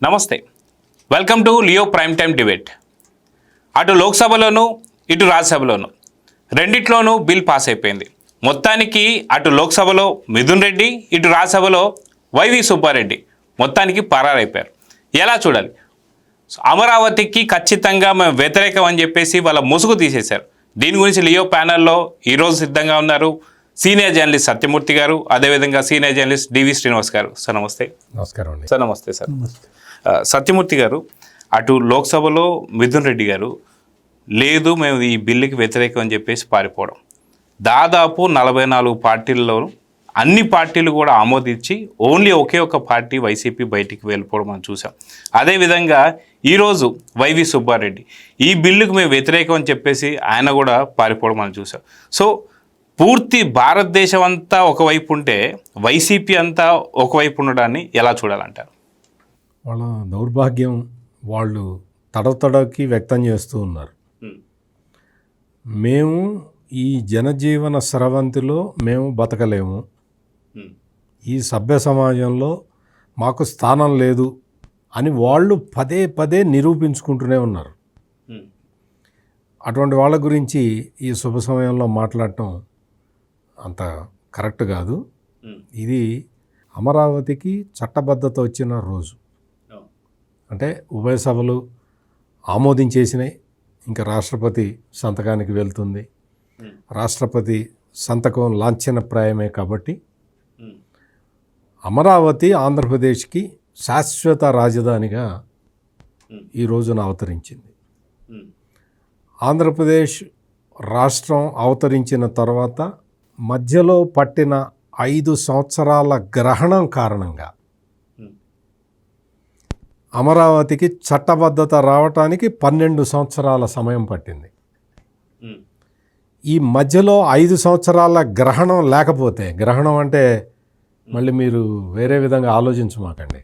నమస్తే, welcome to Leo prime time debate. అటు లోక్సభలోను ఇటు రాజ్యసభలోను రెండిట్లోనూ బిల్ పాస్ అయిపోయింది. మొత్తానికి అటు లోక్సభలో మిథున్ రెడ్డి, ఇటు రాజ్యసభలో వైవి సుబ్బారెడ్డి మొత్తానికి పరారైపోయారు. ఎలా చూడాలి? అమరావతికి ఖచ్చితంగా మేము వ్యతిరేకం అని చెప్పేసి వాళ్ళ ముసుగు తీసేశారు. దీని గురించి లియో ప్యానెల్లో ఈరోజు సిద్ధంగా ఉన్నారు సీనియర్ జర్నలిస్ట్ సత్యమూర్తి గారు, అదేవిధంగా సీనియర్ జర్నలిస్ట్ డివి శ్రీనివాస్ గారు. సార్ నమస్తే. నమస్కారం అండి. సార్ నమస్తే. సార్ సత్యమూర్తి గారు, అటు లోక్సభలో మిథున్ రెడ్డి గారు లేదు మేము ఈ బిల్లుకి వ్యతిరేకం అని చెప్పేసి పారిపోవడం, దాదాపు 44 పార్టీల్లో అన్ని పార్టీలు కూడా ఆమోదించి ఓన్లీ ఒకే ఒక పార్టీ వైసీపీ బయటికి వెళ్ళిపోవడం మనం చూసాం. అదేవిధంగా ఈరోజు వైవి సుబ్బారెడ్డి ఈ బిల్లుకు మేము వ్యతిరేకం అని చెప్పేసి ఆయన కూడా పారిపోవడం మనం చూసాం. సో పూర్తి భారతదేశం అంతా ఒకవైపు ఉంటే వైసీపీ అంతా ఒకవైపు ఉండడాన్ని ఎలా చూడాలంటారు? వాళ్ళ దౌర్భాగ్యం వాళ్ళు తడతడకి వ్యక్తం చేస్తూ ఉన్నారు. మేము ఈ జనజీవన స్రవంతిలో మేము బతకలేము, ఈ సభ్య సమాజంలో మాకు స్థానం లేదు అని వాళ్ళు పదే పదే నిరూపించుకుంటూనే ఉన్నారు. అటువంటి వాళ్ళ గురించి ఈ శుభ సమయంలో మాట్లాడటం అంత కరెక్ట్ కాదు. ఇది అమరావతికి చట్టబద్ధత వచ్చిన రోజు. అంటే ఉభయ సభలు ఆమోదించేసినాయి, ఇంకా రాష్ట్రపతి సంతకానికి వెళ్తుంది. రాష్ట్రపతి సంతకం లాంఛనప్రాయమే కాబట్టి అమరావతి ఆంధ్రప్రదేశ్కి శాశ్వత రాజధానిగా ఈ రోజున అవతరించింది. ఆంధ్రప్రదేశ్ రాష్ట్రం అవతరించిన తర్వాత మధ్యలో పట్టిన 5 సంవత్సరాల గ్రహణం కారణంగా అమరావతికి చట్టబద్ధత రావటానికి 12 సంవత్సరాల సమయం పట్టింది. ఈ మధ్యలో 5 సంవత్సరాల గ్రహణం లేకపోతే, గ్రహణం అంటే మళ్ళీ మీరు వేరే విధంగా ఆలోచించమాకండి,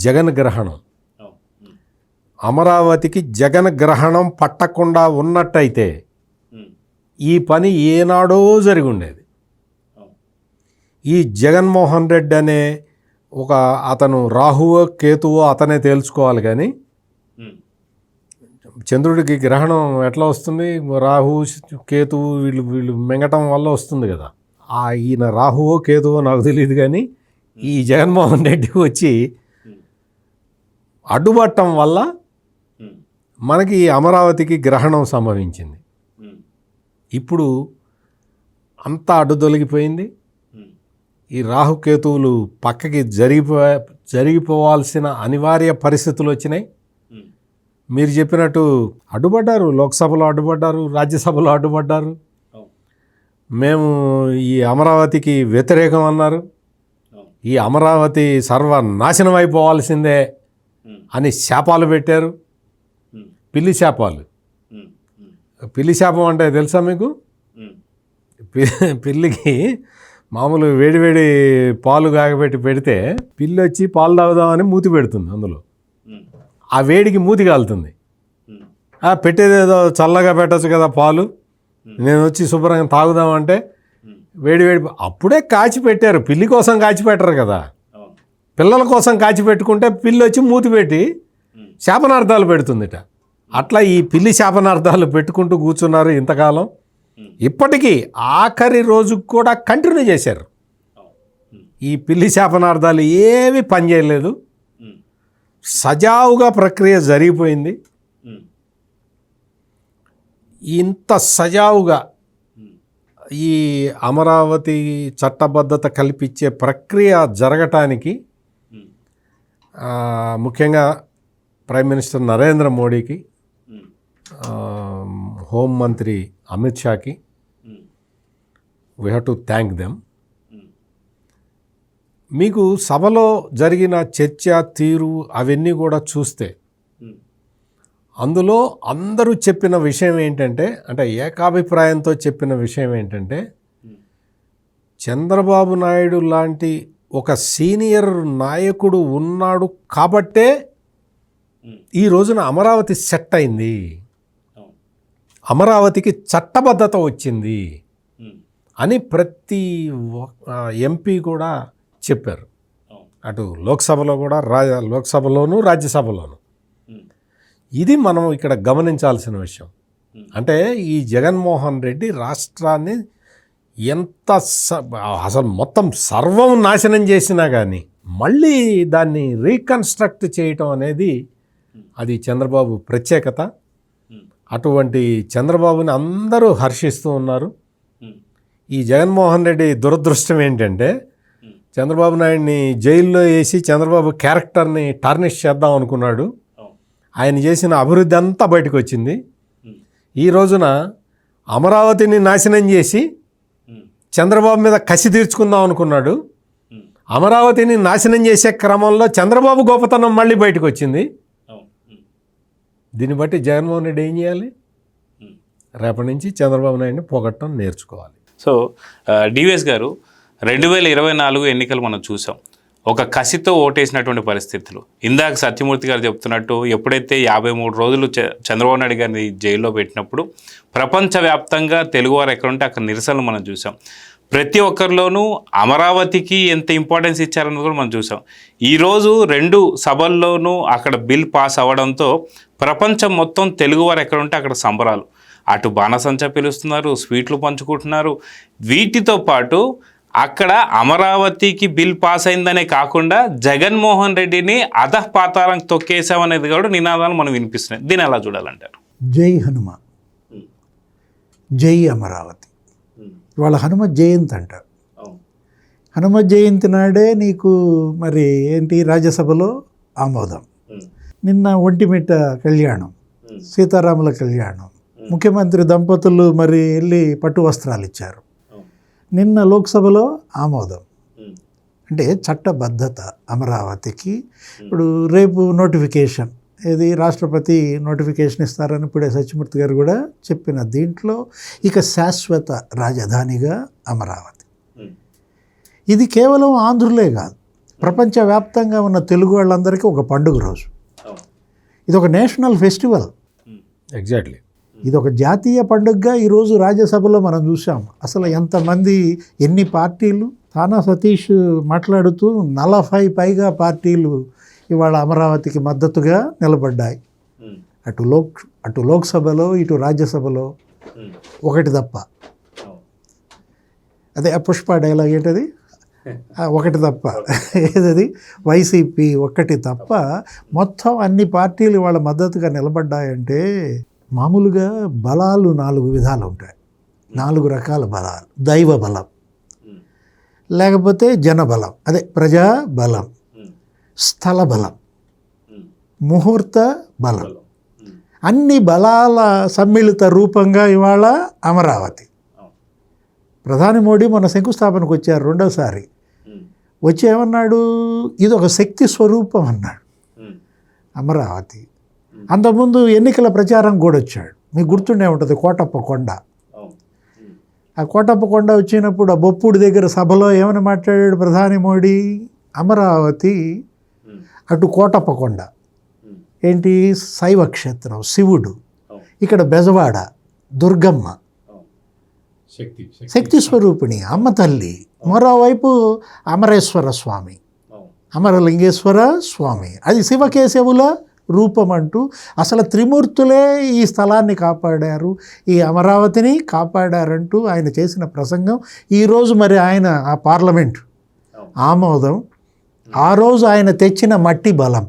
జగన్ గ్రహణం, అమరావతికి జగన్ గ్రహణం పట్టకుండా ఉన్నట్టయితే ఈ పని ఏనాడో జరిగి ఉండేది. ఈ జగన్మోహన్ రెడ్డి అనే ఒక అతను రాహువో కేతువో అతనే తేల్చుకోవాలి. కానీ చంద్రుడికి గ్రహణం ఎట్లా వస్తుంది? రాహు కేతువు వీళ్ళు మింగటం వల్ల వస్తుంది కదా. ఈయన రాహువో కేతువో నాకు తెలియదు, కానీ ఈ జగన్మోహన్ రెడ్డి వచ్చి అడ్డుపట్టడం వల్ల మనకి అమరావతికి గ్రహణం సంభవించింది. ఇప్పుడు అంతా అడ్డు తొలగిపోయింది. ఈ రాహుకేతువులు పక్కకి జరిగిపోవాల్సిన అనివార్య పరిస్థితులు వచ్చినాయి. మీరు చెప్పినట్టు అడ్డుపడ్డారు, లోక్సభలో అడ్డుపడ్డారు, రాజ్యసభలో అడ్డుపడ్డారు. మేము ఈ అమరావతికి వ్యతిరేకం అన్నారు. ఈ అమరావతి సర్వనాశనం అయిపోవాల్సిందే అని శాపాలు పెట్టారు, పిల్లి శాపాలు. పిల్లి శాపం అంటే తెలుసా మీకు? పిల్లికి మామూలు వేడివేడి పాలు కాగబెట్టి పెడితే పిల్లి వచ్చి పాలు తాగుదామని మూతి పెడుతుంది, అందులో ఆ వేడికి మూతి కాలుతుంది. పెట్టేదేదో చల్లగా పెట్టచ్చు కదా పాలు, నేను వచ్చి శుభ్రంగా తాగుదామంటే వేడి అప్పుడే కాచి పెట్టారు. పిల్లి కోసం కాచి పెట్టరు కదా, పిల్లల కోసం కాచి పెట్టుకుంటే పిల్లి వచ్చి మూతి పెట్టి శాపనార్థాలు పెడుతుందిట. అట్లా ఈ పిల్లి శాపనార్థాలు పెట్టుకుంటూ కూర్చున్నారు ఇంతకాలం. ఇప్పటికీ ఆఖరి రోజుకు కూడా కంటిన్యూ చేశారు. ఈ పిల్లి శాపనార్థాలు ఏవి పనిచేయలేదు, సజావుగా ప్రక్రియ జరిగిపోయింది. ఇంత సజావుగా ఈ అమరావతి చట్టబద్ధత కల్పించే ప్రక్రియ జరగటానికి ముఖ్యంగా ప్రైమ్ మినిస్టర్ నరేంద్ర మోడీకి, హోం మంత్రి అమిత్ షాకి we have to thank them. మీకు సభలో జరిగిన చర్చ తీరు అవన్నీ కూడా చూస్తే అందులో అందరూ చెప్పిన విషయం ఏంటంటే, అంటే ఏకాభిప్రాయంతో చెప్పిన విషయం ఏంటంటే, చంద్రబాబు నాయుడు లాంటి ఒక సీనియర్ నాయకుడు ఉన్నాడు కాబట్టే ఈ రోజున అమరావతి సెట్ అయింది, అమరావతికి చట్టబద్ధత వచ్చింది అని ప్రతి ఎంపీ కూడా చెప్పారు. అటు లోక్సభలో కూడా లోక్సభలోను రాజ్యసభలోను. ఇది మనం ఇక్కడ గమనించాల్సిన విషయం. అంటే ఈ జగన్మోహన్ రెడ్డి రాష్ట్రాన్ని ఎంత అసలు మొత్తం సర్వం నాశనం చేసినా కానీ మళ్ళీ దాన్ని రీకన్స్ట్రక్ట్ చేయటం అనేది అది చంద్రబాబు ప్రత్యేకత. అటువంటి చంద్రబాబుని అందరూ హర్షిస్తూ ఉన్నారు. ఈ జగన్మోహన్ రెడ్డి దురదృష్టం ఏంటంటే చంద్రబాబు నాయుడిని జైల్లో వేసి చంద్రబాబు క్యారెక్టర్ని టార్నిష్ చేద్దాం అనుకున్నాడు. ఆయన చేసిన అభివృద్ధి అంతా బయటకు వచ్చింది. ఈ రోజున అమరావతిని నాశనం చేసి చంద్రబాబు మీద కసి తీర్చుకుందాం అనుకున్నాడు. అమరావతిని నాశనం చేసే క్రమంలో చంద్రబాబు గొప్పతనం మళ్ళీ బయటకు వచ్చింది. దీన్ని బట్టి జగన్మోహన్ రెడ్డి ఏం చేయాలి? రేపటి నుంచి చంద్రబాబు నాయుడిని పొగట్టడం నేర్చుకోవాలి. సో డివిఎస్ గారు 2024 ఎన్నికలు మనం చూసాం. ఒక కసితో ఓటేసినటువంటి పరిస్థితులు. ఇందాక సత్యమూర్తి గారు చెప్తున్నట్టు ఎప్పుడైతే 53 రోజులు చంద్రబాబు నాయుడు గారిని జైల్లో పెట్టినప్పుడు ప్రపంచవ్యాప్తంగా తెలుగువారు ఎక్కడుంటే అక్కడ నిరసనలు మనం చూసాం. ప్రతి ఒక్కరిలోనూ అమరావతికి ఎంత ఇంపార్టెన్స్ ఇచ్చారన్నది కూడా మనం చూసాం. ఈరోజు 2 సభల్లోనూ అక్కడ బిల్ పాస్ అవ్వడంతో ప్రపంచం మొత్తం తెలుగువారు ఎక్కడుంటే అక్కడ సంబరాలు. అటు బాణసంచా పిలుస్తున్నారు, స్వీట్లు పంచుకుంటున్నారు. వీటితో పాటు అక్కడ అమరావతికి బిల్ పాస్ అయిందనే కాకుండా జగన్మోహన్ రెడ్డిని అధఃపాతాళం తొక్కేసామనేది కూడా నినాదాలు మనం వినిపిస్తున్నాయి. దీన్ని ఎలా చూడాలంటారు? జై హనుమ, జై అమరావతి. ఇవాళ హనుమ జయంతి అంటారు. హనుమ జయంతి నాడే నీకు మరి ఏంటి రాజ్యసభలో ఆమోదం. నిన్న ఒంటిమిట్ట కళ్యాణం, సీతారాముల కళ్యాణం, ముఖ్యమంత్రి దంపతులు మరి వెళ్ళి పట్టు వస్త్రాలు ఇచ్చారు. నిన్న లోక్సభలో ఆమోదం. అంటే చట్టబద్ధత అమరావతికి. ఇప్పుడు రేపు నోటిఫికేషన్, ఇది రాష్ట్రపతి నోటిఫికేషన్ ఇస్తారని ఇప్పుడే సత్యమూర్తి గారు కూడా చెప్పిన దీంట్లో ఇక శాశ్వత రాజధానిగా అమరావతి. ఇది కేవలం ఆంధ్రులే కాదు, ప్రపంచవ్యాప్తంగా ఉన్న తెలుగు వాళ్ళందరికీ ఒక పండుగ రోజు. ఇది ఒక నేషనల్ ఫెస్టివల్. ఎగ్జాక్ట్లీ. ఇది ఒక జాతీయ పండుగగా ఈరోజు రాజ్యసభలో మనం చూసాం. అసలు ఎంతమంది, ఎన్ని పార్టీలు. తానా సతీష్ మాట్లాడుతూ 40 పైగా పార్టీలు ఇవాళ అమరావతికి మద్దతుగా నిలబడ్డాయి. అటు లోక్సభలో ఇటు రాజ్యసభలో ఒకటి తప్ప. అదే ఆ పుష్ప డైలాగ్ ఏంటది, ఒకటి తప్ప. ఏదది, వైసీపీ ఒక్కటి తప్ప మొత్తం అన్ని పార్టీలు ఇవాళ మద్దతుగా నిలబడ్డాయంటే మామూలుగా బలాలు 4 విధాలు ఉంటాయి. 4 రకాల బలాలు. దైవ బలం, లేకపోతే జనబలం, అదే ప్రజా బలం, స్థల బలం, ముహూర్త బలం. అన్ని బలాల సమ్మిళిత రూపంగా ఇవాళ అమరావతి. ప్రధాని మోడీ మన శంకుస్థాపనకు వచ్చారు రెండోసారి. వచ్చి ఏమన్నాడు, ఇది ఒక శక్తి స్వరూపం అన్నాడు అమరావతి. అంతకుముందు ఎన్నికల ప్రచారం కూడా వచ్చాడు, మీకు గుర్తుండే ఉంటుంది, కోటప్ప కొండ. ఆ కోటప్ప కొండ వచ్చినప్పుడు ఆ బొప్పుడి దగ్గర సభలో ఏమని మాట్లాడాడు ప్రధాని మోడీ, అమరావతి అటు కోటప్ప కొండ ఏంటి శైవ క్షేత్రం, శివుడు, ఇక్కడ బెజవాడ దుర్గమ్మ శక్తి స్వరూపిణి అమ్మ తల్లి, మరోవైపు అమరేశ్వర స్వామి, అమరలింగేశ్వర స్వామి, అది శివకేశవుల రూపం అంటూ అసలు త్రిమూర్తులే ఈ స్థలాన్ని కాపాడారు, ఈ అమరావతిని కాపాడారంటూ ఆయన చేసిన ప్రసంగం. ఈరోజు మరి ఆయన ఆ పార్లమెంట్ ఆమోదం, ఆ రోజు ఆయన తెచ్చిన మట్టి బలం,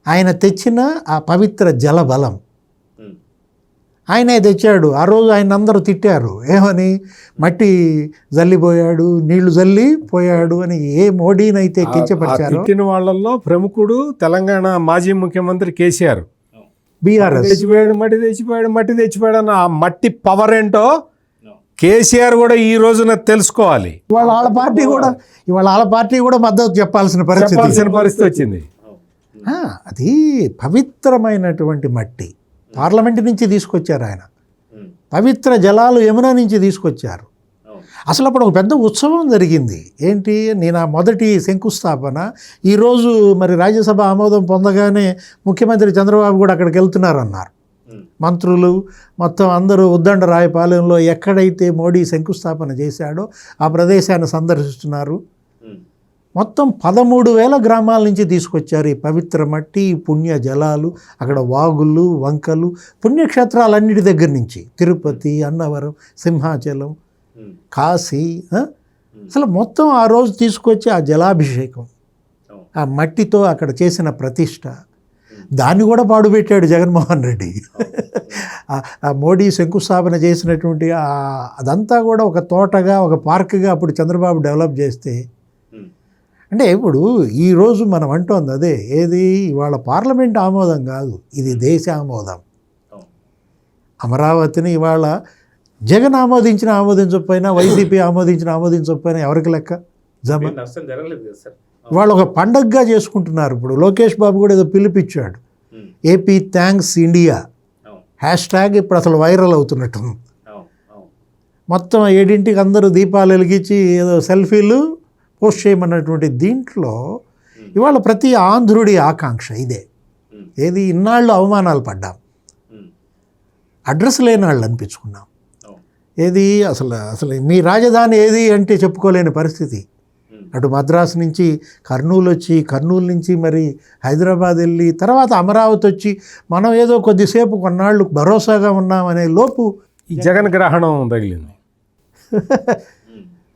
ఆయన తెచ్చిన ఆ పవిత్ర జల బలం ఆయనే తెచ్చాడు. ఆ రోజు ఆయన అందరూ తిట్టారు, ఏమని, మట్టి జల్లిపోయాడు, నీళ్లు జల్లిపోయాడు అని. ఏ మోడీనైతే కించపరిచారో. తిట్టిన వాళ్ళల్లో ప్రముఖుడు తెలంగాణ మాజీ ముఖ్యమంత్రి కేసీఆర్. బీఆర్ఎస్ మట్టి తెచ్చిపోయాడు అన్న ఆ మట్టి పవర్ ఏంటో కేసీఆర్ కూడా ఈ రోజున తెలుసుకోవాలి. ఇవాళ వాళ్ళ పార్టీ కూడా మద్దతు చెప్పాల్సిన పరిస్థితి వచ్చింది. అది పవిత్రమైనటువంటి మట్టి పార్లమెంట్ నుంచి తీసుకొచ్చారు ఆయన. పవిత్ర జలాలు యమున నుంచి తీసుకొచ్చారు. అసలు అప్పుడు ఒక పెద్ద ఉత్సవం జరిగింది. ఏంటి, నేను ఆ మొదటి శంకుస్థాపన ఈరోజు మరి రాజ్యసభ ఆమోదం పొందగానే ముఖ్యమంత్రి చంద్రబాబు కూడా అక్కడికి వెళ్తున్నారన్నారు. మంత్రులు మొత్తం అందరూ ఉద్దండరాయపాలెంలో ఎక్కడైతే మోడీ శంకుస్థాపన చేశాడో ఆ ప్రదేశాన్ని సందర్శిస్తున్నారు. మొత్తం 13,000 గ్రామాల నుంచి తీసుకొచ్చారు ఈ పవిత్ర మట్టి, ఈ పుణ్య జలాలు, అక్కడ వాగులు, వంకలు, పుణ్యక్షేత్రాలన్నిటి దగ్గర నుంచి తిరుపతి, అన్నవరం, సింహాచలం, కాశీ, అసలు మొత్తం ఆ రోజు తీసుకొచ్చి ఆ జలాభిషేకం, ఆ మట్టితో అక్కడ చేసిన ప్రతిష్ట, దాన్ని కూడా పాడుపెట్టాడు జగన్మోహన్ రెడ్డి. ఆ మోడీ శంకుస్థాపన చేసినటువంటి అదంతా కూడా ఒక తోటగా, ఒక పార్క్గా అప్పుడు చంద్రబాబు డెవలప్ చేస్తే, అంటే ఇప్పుడు ఈరోజు మనం అంటోంది అదే, ఏది ఇవాళ పార్లమెంట్ ఆమోదం కాదు, ఇది దేశ ఆమోదం. అమరావతిని ఇవాళ జగన్ ఆమోదించకపోయినా, వైసీపీ ఆమోదించకపోయినా ఎవరికి లెక్క జమ? వాళ్ళు ఒక పండగగా చేసుకుంటున్నారు. ఇప్పుడు లోకేష్ బాబు కూడా ఏదో పిలిపిచ్చాడు, ఏపీ థ్యాంక్స్ ఇండియా హ్యాష్ట్యాగ్, ఇప్పుడు అసలు వైరల్ అవుతున్నట్టుంది. మొత్తం 7ంటికి అందరూ దీపాలు వెలిగించి ఏదో సెల్ఫీలు పోస్ట్ చేయమన్నటువంటి దీంట్లో ఇవాళ ప్రతి ఆంధ్రుడి ఆకాంక్ష ఇదే, ఏది ఇన్నాళ్ళు అవమానాలు పడ్డాం, అడ్రస్ లేని వాళ్ళు అనిపించుకున్నాం, ఏది అసలు మీ రాజధాని ఏది అంటే చెప్పుకోలేని పరిస్థితి. అటు మద్రాసు నుంచి కర్నూలు వచ్చి, కర్నూలు నుంచి మరి హైదరాబాద్ వెళ్ళి, తర్వాత అమరావతి వచ్చి, మనం ఏదో కొద్దిసేపు కొన్నాళ్ళు భరోసాగా ఉన్నామనే లోపు ఈ జగన్ గ్రహణం తగిలింది.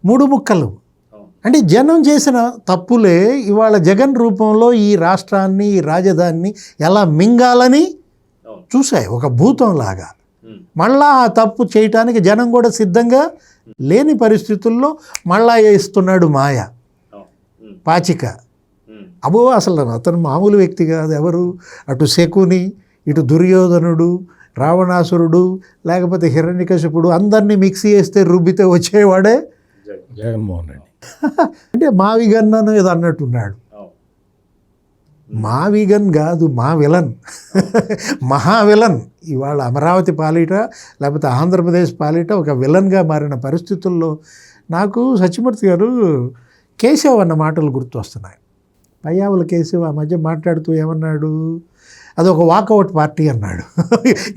3 ముక్కలు. అంటే జనం చేసిన తప్పులే ఇవాళ జగన్ రూపంలో ఈ రాష్ట్రాన్ని, ఈ రాజధానిని ఎలా మింగాలని చూశాయి ఒక భూతంలాగా. మళ్ళా ఆ తప్పు చేయటానికి జనం కూడా సిద్ధంగా లేని పరిస్థితుల్లో మళ్ళా వేస్తున్నాడు మాయ, పాచిక. అబో అసలు అతను మామూలు వ్యక్తి కాదు. ఎవరు? అటు శకుని, ఇటు దుర్యోధనుడు, రావణాసురుడు, లేకపోతే హిరణ్యకశిపుడు, అందరినీ మిక్సీ చేస్తే రుబ్బితే వచ్చేవాడే జగన్మోహన్ రెడ్డి. అంటే మావిగన్ అని ఏదో అన్నట్టున్నాడు. మావిగన్ కాదు, మా విలన్, మహావిలన్. ఇవాళ అమరావతి పాలిట లేకపోతే ఆంధ్రప్రదేశ్ పాలిట ఒక విలన్గా మారిన పరిస్థితుల్లో నాకు సత్యమూర్తి గారు కేశవ్ అన్న మాటలు గుర్తొస్తున్నాయి. పయ్యావుల కేశవ్ ఆ మధ్య మాట్లాడుతూ ఏమన్నాడు, అదొక వాకౌట్ పార్టీ అన్నాడు.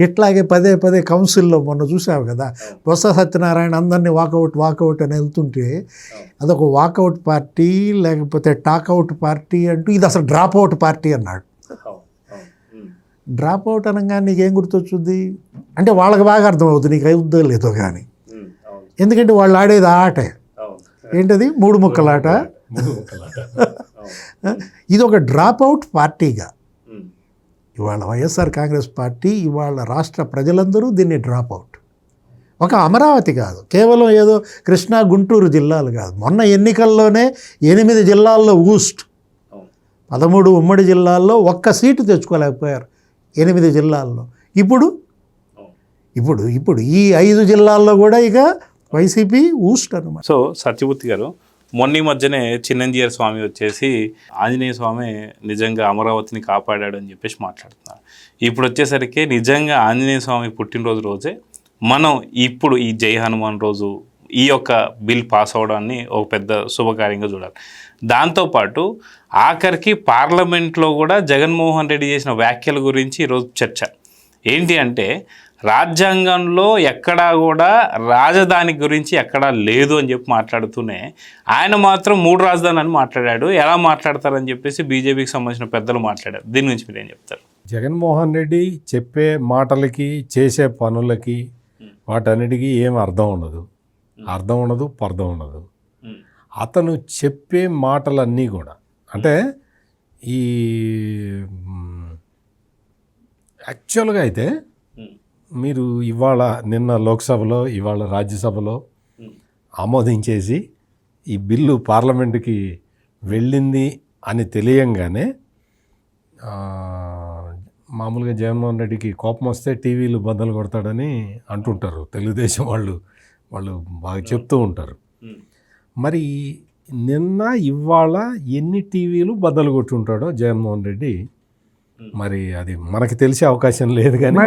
ఇట్లాగే పదే పదే కౌన్సిల్లో మొన్న చూసావు కదా, బొత్స సత్యనారాయణ అందరినీ వాకౌట్ అని వెళ్తుంటే అదొక వాకౌట్ పార్టీ, లేకపోతే టాక్అవుట్ పార్టీ అంటూ ఇది అసలు డ్రాప్ అవుట్ పార్టీ అన్నాడు. డ్రాప్ అవుట్ అనగానే నీకేం గుర్తొచ్చుద్ది అంటే వాళ్ళకి బాగా అర్థమవుతుంది, నీకు అవుద్దో లేదో కానీ. ఎందుకంటే వాళ్ళు ఆడేది ఆ ఆటే, ఏంటది 3 ముక్కలాట. ఇది ఒక డ్రాప్ అవుట్ పార్టీగా ఇవాళ వైఎస్ఆర్ కాంగ్రెస్ పార్టీ, ఇవాళ రాష్ట్ర ప్రజలందరూ దీన్ని డ్రాప్ అవుట్. ఒక అమరావతి కాదు, కేవలం ఏదో కృష్ణా గుంటూరు జిల్లాలు కాదు, మొన్న ఎన్నికల్లోనే 8 జిల్లాల్లో ఊస్ట్, 13 ఉమ్మడి జిల్లాల్లో ఒక్క సీటు తెచ్చుకోలేకపోయారు 8 జిల్లాల్లో. ఇప్పుడు ఈ 5 జిల్లాల్లో కూడా ఇక వైసీపీ ఊస్ట్ అన్నమాట. సో సత్యమూర్తి గారు, మొన్న ఈ మధ్యనే చిన్నంజీయర్ స్వామి వచ్చేసి ఆంజనేయ స్వామి నిజంగా అమరావతిని కాపాడాడు అని చెప్పేసి మాట్లాడుతున్నారు. ఇప్పుడు వచ్చేసరికి నిజంగా ఆంజనేయ స్వామి పుట్టినరోజు రోజే మనం ఇప్పుడు ఈ జై హనుమాన్ రోజు ఈ యొక్క బిల్ పాస్ అవడాన్ని ఒక పెద్ద శుభకార్యంగా చూడాలి. దాంతోపాటు ఆఖరికి పార్లమెంట్లో కూడా జగన్మోహన్ రెడ్డి చేసిన వ్యాఖ్యల గురించి ఈరోజు చర్చ ఏంటి అంటే, రాజ్యాంగంలో ఎక్కడా కూడా రాజధాని గురించి ఎక్కడా లేదు అని చెప్పి మాట్లాడుతూనే ఆయన మాత్రం 3 రాజధాని అని మాట్లాడాడు. ఎలా మాట్లాడతారని చెప్పేసి బీజేపీకి సంబంధించిన పెద్దలు మాట్లాడారు. దీని గురించి మీరు ఏం చెప్తారు? జగన్మోహన్ రెడ్డి చెప్పే మాటలకి, చేసే పనులకి, వాటన్నిటికీ ఏం అర్థం ఉండదు, పర్థం ఉండదు. అతను చెప్పే మాటలన్నీ కూడా అంటే ఈ యాక్చువల్గా అయితే మీరు నిన్న లోక్సభలో, ఇవాళ రాజ్యసభలో ఆమోదించేసి ఈ బిల్లు పార్లమెంటుకి వెళ్ళింది అని తెలియంగానే మామూలుగా జగన్మోహన్ రెడ్డికి కోపం వస్తే టీవీలు బద్దలు కొడతాడని అంటుంటారు తెలుగుదేశం వాళ్ళు బాగా చెప్తూ ఉంటారు. మరి నిన్న ఇవాళ ఎన్ని టీవీలు బద్దలు కొట్టుంటాడో జగన్మోహన్ రెడ్డి, మరి అది మనకి తెలిసే అవకాశం లేదు. కానీ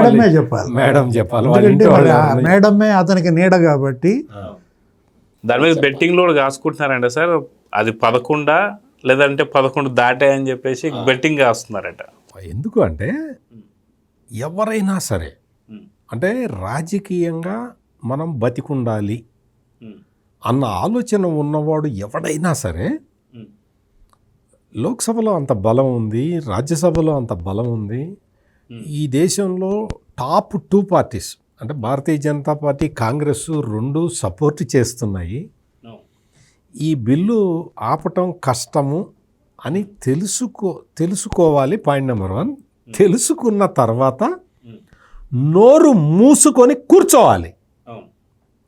మేడం చెప్పాలి, మేడమే అతనికి నీడ కాబట్టి. దాని మీద బెట్టింగ్ లో కాసుకుంటున్నారంట సార్. అది 11 లేదంటే 11 దాటాయని చెప్పేసి బెట్టింగ్ కాస్తున్నారట. ఎందుకు అంటే ఎవరైనా సరే అంటే రాజకీయంగా మనం బతికుండాలి అన్న ఆలోచన ఉన్నవాడు ఎవడైనా సరే లోక్సభలో అంత బలం ఉంది, రాజ్యసభలో అంత బలం ఉంది. ఈ దేశంలో టాప్ 2 పార్టీస్ అంటే భారతీయ జనతా పార్టీ, కాంగ్రెస్ రెండు సపోర్ట్ చేస్తున్నాయి. ఈ బిల్లు ఆపటం కష్టము అని తెలుసుకోవాలి. Point number 1. తెలుసుకున్న తర్వాత నోరు మూసుకొని కూర్చోవాలి.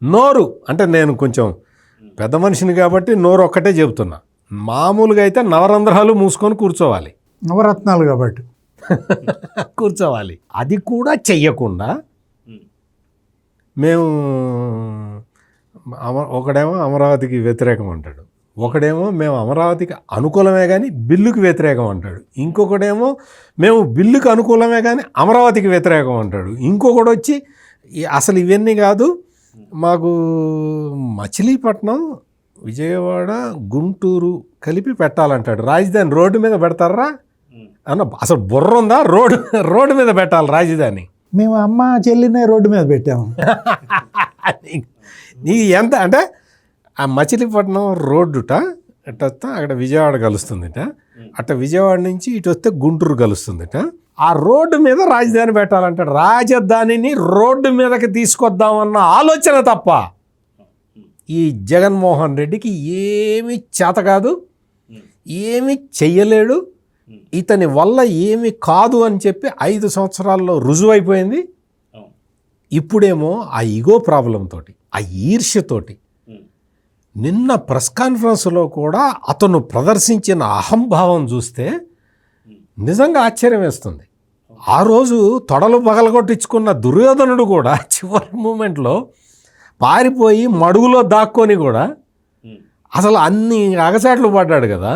నోరు అంటే నేను కొంచెం పెద్ద మనిషిని కాబట్టి నోరు ఒక్కటే చెబుతున్నా. మామూలుగా అయితే నవరంధ్రాలు మూసుకొని కూర్చోవాలి. నవరత్నాలు కాబట్టి కూర్చోవాలి. అది కూడా చెయ్యకుండా మేము ఒకడేమో అమరావతికి వ్యతిరేకం అంటాడు, ఒకడేమో మేము అమరావతికి అనుకూలమే కానీ బిల్లుకి వ్యతిరేకం అంటాడు, ఇంకొకడేమో మేము బిల్లుకి అనుకూలమే కానీ అమరావతికి వ్యతిరేకం అంటాడు, ఇంకొకడు వచ్చి అసలు ఇవన్నీ కాదు మాకు మచిలీపట్నం, విజయవాడ, గుంటూరు కలిపి పెట్టాలంటాడు. రాజధాని రోడ్డు మీద పెడతారా అన్న, అసలు బుర్ర ఉందా? రోడ్డు మీద పెట్టాలి రాజధాని. మేము అమ్మ చెల్లినే రోడ్డు మీద పెట్టాము. నీకు ఎంత అంటే ఆ మచిలీపట్నం రోడ్డుట అట్ట వస్తే అక్కడ విజయవాడ కలుస్తుందిట, అట్ట విజయవాడ నుంచి ఇటు వస్తే గుంటూరు కలుస్తుందిట. ఆ రోడ్డు మీద రాజధాని పెట్టాలంటాడు. రాజధానిని రోడ్డు మీదకి తీసుకొద్దామన్న ఆలోచన తప్ప ఈ జగన్మోహన్ రెడ్డికి ఏమీ చేత కాదు, ఏమీ చెయ్యలేడు. ఇతని వల్ల ఏమి కాదు అని చెప్పి 5 సంవత్సరాల్లో రుజువైపోయింది. ఇప్పుడేమో ఆ ఈగో ప్రాబ్లంతో, ఆ ఈర్ష్యతోటి నిన్న ప్రెస్ కాన్ఫరెన్స్లో కూడా అతను ప్రదర్శించిన అహంభావం చూస్తే నిజంగా ఆశ్చర్యం వేస్తుంది. ఆ రోజు తొడలు పగలగొట్టించుకున్న దుర్యోధనుడు కూడా చివరి మూమెంట్లో పారిపోయి మడుగులో దాక్కొని కూడా అసలు అన్ని అగచాట్లు పడ్డాడు కదా.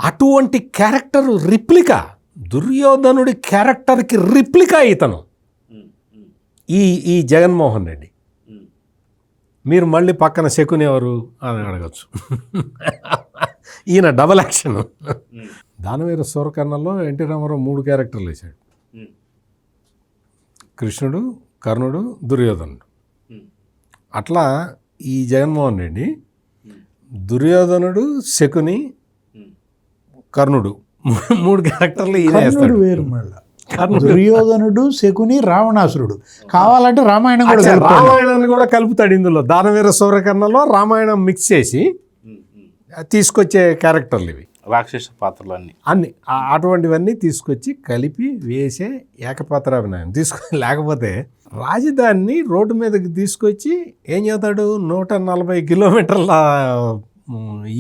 అటువంటి క్యారెక్టర్ రిప్లికా, దుర్యోధనుడి క్యారెక్టర్కి రిప్లికా ఇతను ఈ జగన్మోహన్ రెడ్డి. మీరు మళ్ళీ పక్కన శకుని ఎవరు అని అడగచ్చు. ఈయన డబల్ యాక్షన్. దానవీర సూరకర్ణలో ఎన్టీ రామారావు 3 క్యారెక్టర్లు వేశాడు. కృష్ణుడు, కర్ణుడు, దుర్యోధనుడు. అట్లా ఈ జగన్మోహన్ రెడ్డి దుర్యోధనుడు, శకుని, కర్ణుడు 3 క్యారెక్టర్లు ఈయన వేస్తాడు. వేరు మళ్ళీ దుర్యోధనుడు, శకుని, రావణాసురుడు. కావాలంటే రామాయణం కూడా రామాయణాన్ని కూడా కలుపుతాడు ఇందులో. దానవీర సూరకర్ణలో రామాయణం మిక్స్ చేసి తీసుకొచ్చే క్యారెక్టర్లు ఇవి, రాక్షస పాత్రలు అన్ని అటువంటివన్నీ తీసుకొచ్చి కలిపి వేసే ఏకపాత్రాభినయం లేకపోతే రాజధానిని రోడ్డు మీదకి తీసుకొచ్చి ఏం చేస్తాడు, 140 కిలోమీటర్ల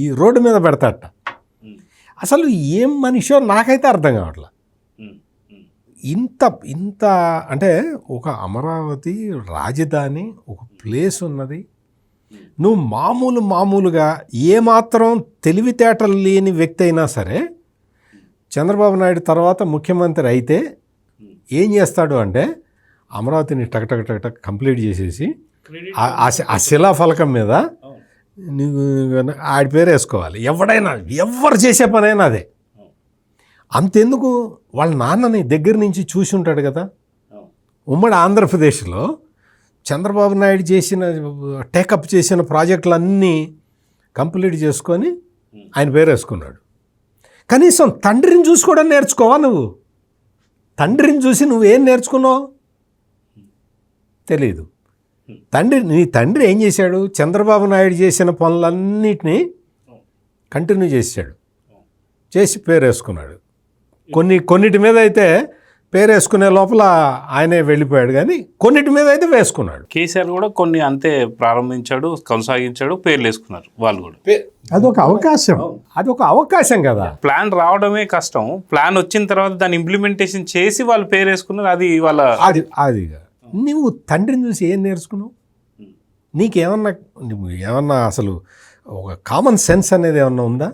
ఈ రోడ్డు మీద పెడతాడట. అసలు ఏం మనిషో నాకైతే అర్థం కావట్లా. ఇంత అంటే ఒక అమరావతి రాజధాని, ఒక ప్లేస్ ఉన్నది. నువ్వు మామూలుగా ఏమాత్రం తెలివితేటలు లేని వ్యక్తి అయినా సరే చంద్రబాబు నాయుడు తర్వాత ముఖ్యమంత్రి అయితే ఏం చేస్తాడు అంటే అమరావతిని టక్ కంప్లీట్ చేసేసి ఆ శిలాఫలకం మీద నీకు ఆడి పేరు వేసుకోవాలి. ఎవరు చేసే పనైనా అదే. అంతెందుకు వాళ్ళ నాన్నని దగ్గర నుంచి చూసి ఉంటాడు కదా. ఉమ్మడి ఆంధ్రప్రదేశ్లో చంద్రబాబు నాయుడు టేకప్ చేసిన ప్రాజెక్టులన్నీ కంప్లీట్ చేసుకొని ఆయన పేరు వేసుకున్నాడు. కనీసం తండ్రిని చూసి కూడా నేర్చుకోవా నువ్వు? తండ్రిని చూసి నువ్వేం నేర్చుకున్నావు తెలీదు. నీ తండ్రి ఏం చేశాడు? చంద్రబాబు నాయుడు చేసిన పనులన్నిటినీ కంటిన్యూ చేసి పేరు వేసుకున్నాడు. కొన్నిటి మీద అయితే పేరు వేసుకునే లోపల ఆయనే వెళ్ళిపోయాడు, కానీ కొన్నిటి మీద అయితే వేసుకున్నాడు. కేసీఆర్ కూడా కొన్ని అంతే ప్రారంభించాడు, కొనసాగించాడు, పేర్లు వేసుకున్నారు వాళ్ళు కూడా. అదొక అవకాశం కదా. ప్లాన్ రావడమే కష్టం, ప్లాన్ వచ్చిన తర్వాత దాన్ని ఇంప్లిమెంటేషన్ చేసి వాళ్ళు పేరు వేసుకున్నారు. అది వాళ్ళ అది నువ్వు తండ్రిని చూసి ఏం నేర్చుకున్నావు? నీకేమన్నా అసలు ఒక కామన్ సెన్స్ అనేది ఏమన్నా ఉందా?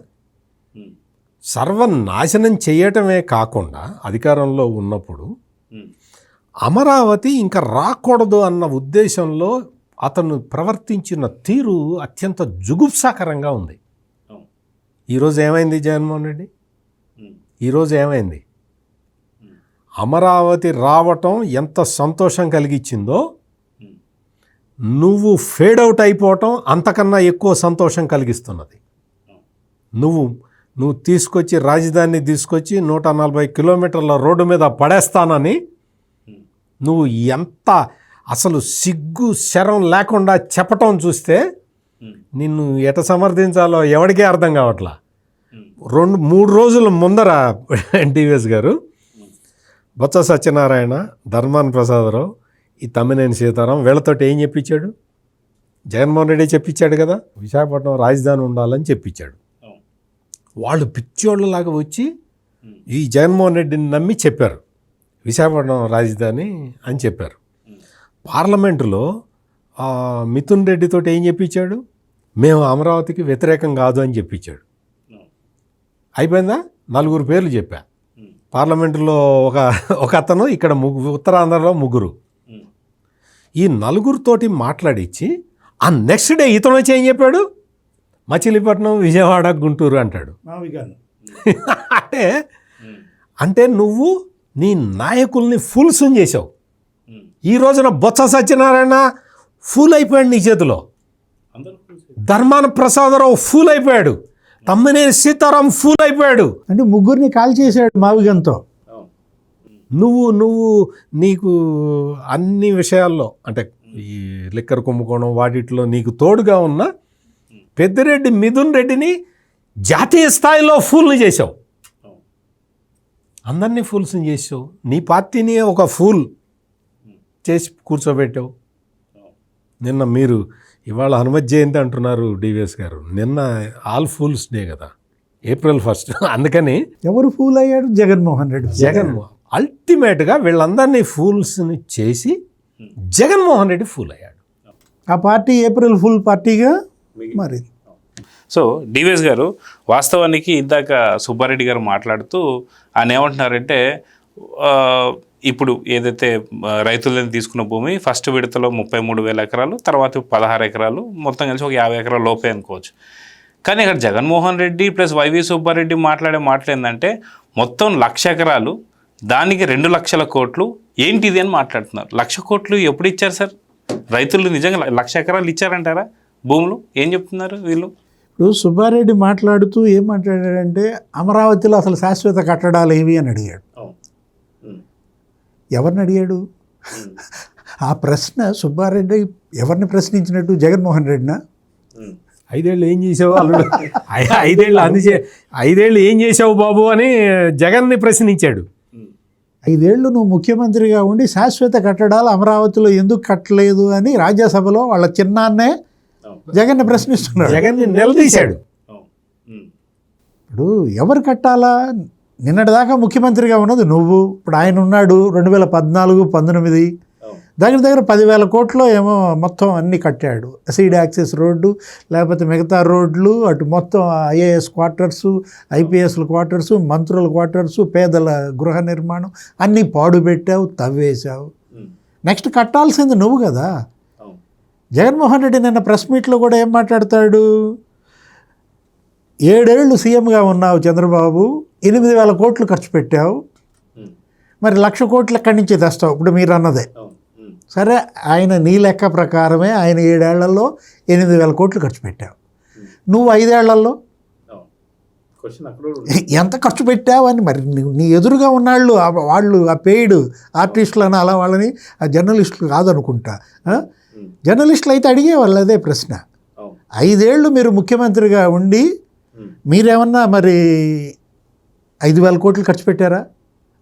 సర్వనాశనం చేయటమే కాకుండా అధికారంలో ఉన్నప్పుడు అమరావతి ఇంకా రాకూడదు అన్న ఉద్దేశంలో అతను ప్రవర్తించిన తీరు అత్యంత జుగుప్సాకరంగా ఉంది. ఈరోజు ఏమైంది జగన్మోహన్ రెడ్డి? ఈరోజు ఏమైంది? అమరావతి రావటం ఎంత సంతోషం కలిగించిందో నువ్వు ఫేడ్ అవుట్ అయిపోవటం అంతకన్నా ఎక్కువ సంతోషం కలిగిస్తున్నది. నువ్వు తీసుకొచ్చి రాజధాని తీసుకొచ్చి 140 కిలోమీటర్ల రోడ్డు మీద పడేస్తానని నువ్వు ఎంత అసలు సిగ్గు శరం లేకుండా చెప్పటం చూస్తే నిన్ను ఎట సమర్థించాలో ఎవరికీ అర్థం కావట్లా. 2-3 రోజుల ముందర ఎన్టీవీఎస్ గారు బొత్స సత్యనారాయణ, ధర్మాన ప్రసాదరావు, ఈ తమ్మినేని సీతారాం వీళ్ళతోటి ఏం చెప్పించాడు? జగన్మోహన్ రెడ్డి చెప్పించాడు కదా, విశాఖపట్నం రాజధాని ఉండాలని చెప్పించాడు. వాళ్ళు పిచ్చోళ్ళలాగా వచ్చి ఈ జగన్మోహన్ రెడ్డిని నమ్మి చెప్పారు విశాఖపట్నం రాజధాని అని చెప్పారు. పార్లమెంటులో మిథున్ రెడ్డితోటి ఏం చెప్పించాడు? మేము అమరావతికి వ్యతిరేకం కాదు అని చెప్పించాడు. అయిపోయిందా? 4 పేర్లు చెప్పా. పార్లమెంటులో ఒక అతను, ఇక్కడ ఉత్తరాంధ్రలో 3. ఈ 4తోటి మాట్లాడించి ఆ నెక్స్ట్ డే ఇతను వచ్చి ఏం చెప్పాడు? మచిలీపట్నం, విజయవాడ, గుంటూరు అంటాడు. అంటే నువ్వు నీ నాయకుల్ని ఫుల్స్ చేసావు. ఈ రోజున బొత్స సత్యనారాయణ ఫూల్ అయిపోయాడు నీ చేతిలో, ధర్మాన ప్రసాదరావు ఫూల్ అయిపోయాడు, తమ్మినేని సీతారాం ఫూల్ అయిపోయాడు. అంటే 3 కాల్ చేశాడు మావిగంతో. నువ్వు నీకు అన్ని విషయాల్లో అంటే ఈ లిక్కర్ కుంభకోణం వాటిట్లో నీకు తోడుగా ఉన్న పెద్దిరెడ్డి మిథున్ రెడ్డిని జాతీయ స్థాయిలో ఫూల్ని చేసావు. అందరినీ ఫూల్స్ని చేసావు. నీ పార్టీని ఒక ఫూల్ చేసి కూర్చోబెట్టావు. నిన్న మీరు ఇవాళ హనుమత్ జయంతి అంటున్నారు డివిఎస్ గారు, నిన్న ఆల్ ఫూల్స్ డే కదా, April 1. అందుకని ఎవరు ఫూల్ అయ్యాడు? జగన్మోహన్ రెడ్డి. అల్టిమేట్గా వీళ్ళందరినీ ఫూల్స్ని చేసి జగన్మోహన్ రెడ్డి ఫూల్ అయ్యాడు. ఆ పార్టీ ఏప్రిల్ ఫుల్ పార్టీగా మరి. సో డివిఎస్ గారు, వాస్తవానికి ఇందాక సుబ్బారెడ్డి గారు మాట్లాడుతూ ఆయన ఏమంటున్నారంటే, ఇప్పుడు ఏదైతే రైతులని తీసుకున్న భూమి ఫస్ట్ విడతలో 33,000 ఎకరాలు, తర్వాత 16 ఎకరాలు, మొత్తం కలిసి ఒక 50 ఎకరాల లోపే అనుకోవచ్చు. కానీ ఇక్కడ జగన్మోహన్ రెడ్డి ప్లస్ వైవి సుబ్బారెడ్డి మాట్లాడే మాటలు ఏంటంటే మొత్తం 1,00,000 ఎకరాలు, దానికి 2 లక్షల కోట్లు ఏంటిది అని మాట్లాడుతున్నారు. 1,00,000 కోట్లు ఎప్పుడు ఇచ్చారు సార్? రైతులు నిజంగా 1,00,000 ఎకరాలు ఇచ్చారంటారా భూములు? ఏం చెప్తున్నారు వీళ్ళు? ఇప్పుడు సుబ్బారెడ్డి మాట్లాడుతూ ఏం మాట్లాడాడంటే అమరావతిలో అసలు శాశ్వత కట్టడాలు ఏవి అని అడిగాడు. ఎవరిని అడిగాడు? ఆ ప్రశ్న సుబ్బారెడ్డి ఎవరిని ప్రశ్నించినట్టు? జగన్మోహన్ రెడ్డినా? 5 ఏళ్ళు ఏం చేసావు అల్లుడు, 5 ఏళ్ళు ఏం చేసావు బాబు అని జగన్ని ప్రశ్నించాడు. 5 ఏళ్ళు నువ్వు ముఖ్యమంత్రిగా ఉండి శాశ్వత కట్టడాలు అమరావతిలో ఎందుకు కట్టలేదు అని రాజ్యసభలో వాళ్ళ చిన్నాన్నే జగన్ని ప్రశ్నిస్తున్నాడు. జగన్ని నిలదీశాడు. ఇప్పుడు ఎవరు కట్టాలా? నిన్నటిదాకా ముఖ్యమంత్రిగా ఉన్నది నువ్వు. ఇప్పుడు ఆయన ఉన్నాడు 2014-19 దగ్గర 10,000 కోట్లు ఏమో మొత్తం అన్నీ కట్టాడు. సీడ్ యాక్సెస్ రోడ్డు, లేకపోతే మిగతా రోడ్లు, అటు మొత్తం ఐఏఎస్ క్వార్టర్సు, ఐపీఎస్ల క్వార్టర్సు, మంత్రుల క్వార్టర్సు, పేదల గృహ నిర్మాణం అన్నీ పాడు పెట్టావు, తవ్వేశావు. నెక్స్ట్ కట్టాల్సింది నువ్వు కదా. జగన్మోహన్ రెడ్డి నిన్న ప్రెస్ మీట్లో కూడా ఏం మాట్లాడతాడు? 7 ఏళ్ళు సీఎంగా ఉన్నావు చంద్రబాబు, 8,000 కోట్లు ఖర్చు పెట్టావు, మరి 1,00,000 కోట్లు ఎక్కడి నుంచి తెస్తావు? ఇప్పుడు మీరు అన్నదే సరే, ఆయన నీ లెక్క ప్రకారమే ఆయన 7 ఏళ్లలో 8,000 కోట్లు ఖర్చు పెట్టావు. నువ్వు 5 ఏళ్లలో ఎంత ఖర్చు పెట్టావు అని మరి నీ ఎదురుగా ఉన్నాళ్ళు వాళ్ళు ఆ పెయిడ్ ఆర్టిస్టులు అని అలా వాళ్ళని ఆ జర్నలిస్టులు కాదనుకుంటా. జర్నలిస్టులు అయితే అడిగేవాళ్ళు అదే ప్రశ్న. 5 ఏళ్ళు మీరు ముఖ్యమంత్రిగా ఉండి మీరేమన్నా మరి 5,000 కోట్లు ఖర్చు పెట్టారా?